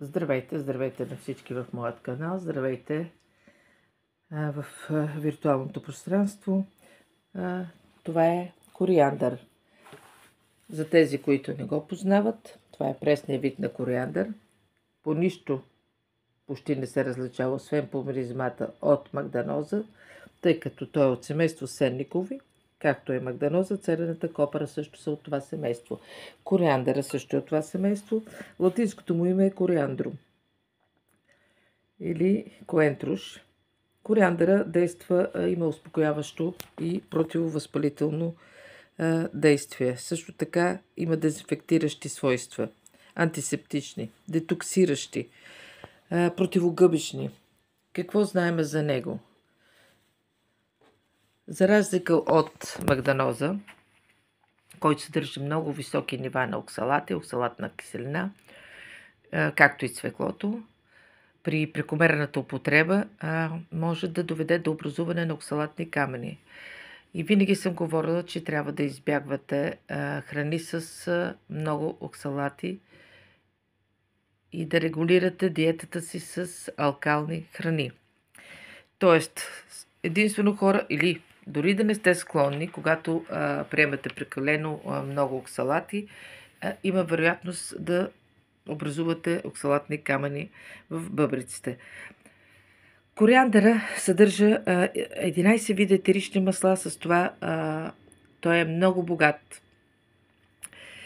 Здравейте, здравейте на всички в моят канал, здравейте в виртуалното пространство. Това е кориандър. За тези, които не го познават, това е пресният вид на кориандър. По нищо почти не се различава, освен по миризмата от магданоза, тъй като той е от семейство сенникови, както е магданоза, царената копъра също са от това семейство. Кориандъра също е от това семейство. Латинското му име е кориандрум или коентруш. Кориандъра действа, има успокояващо и противовъзпалително действие. Също така има дезинфектиращи свойства, антисептични, детоксиращи, противогъбични. Какво знаем за него? За разлика от магданоза, който съдържа много високи нива на оксалати, оксалатна киселина, както и цвеклото, при прекомерната употреба може да доведе до образуване на оксалатни камъни. И винаги съм говорила, че трябва да избягвате храни с много оксалати и да регулирате диетата си с алкални храни. Тоест, единствено хора, или дори да не сте склонни, когато приемате прекалено много оксалати, има вероятност да образувате оксалатни камъни в бъбриците. Кориандъра съдържа 11 вида етерични масла, с това той е много богат.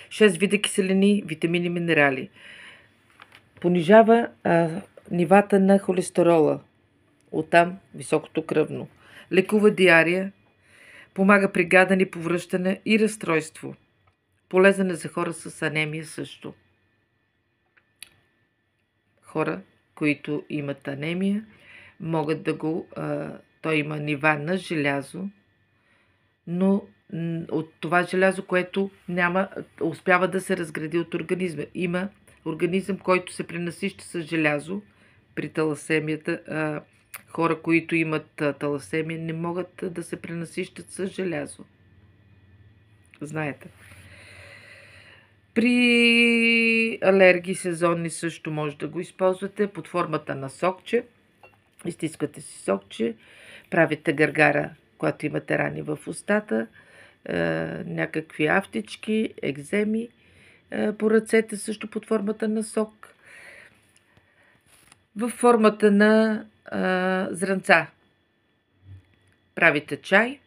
6 вида киселини, витамини, минерали. Понижава нивата на холестерола, оттам високото кръвно. Лекува диария, помага при гадане, повръщане и разстройство. Полезен е за хора с анемия също. Хора, които имат анемия, могат да го... той има нива на желязо, но от това желязо, което успява да се разгради от организма. Има организъм, който се пренасища с желязо. При таласемията хора, които имат таласемия, не могат да се пренасищат с желязо. Знаете. При алергии сезонни също може да го използвате под формата на сокче. Изтискате си сокче, правите гаргара, когато имате рани в устата, някакви афтички, екземи по ръцете, също под формата на сок. В формата на зранца правите чай.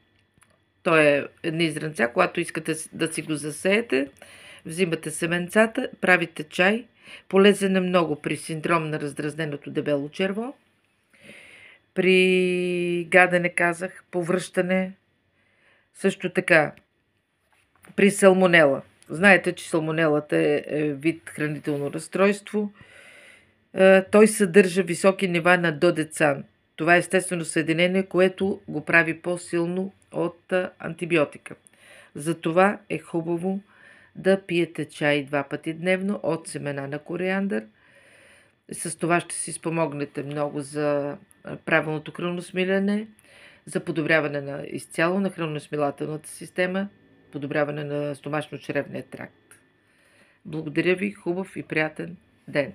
Той е едни зранца, когато искате да си го засеете, взимате семенцата, правите чай. Полезен е много при синдром на раздразненото дебело черво. При гадене, казах, повръщане, също така при салмонела. Знаете, че салмонелата е вид хранително разстройство. Той съдържа високи нива на додецан. Това е естествено съединение, което го прави по-силно от антибиотика. Затова е хубаво да пиете чай 2 пъти дневно от семена на кориандър. С това ще си спомогнете много за правилното храносмиляне, за подобряване на изцяло на храносмилателната система, подобряване на стомашно-чревния тракт. Благодаря ви, хубав и приятен ден!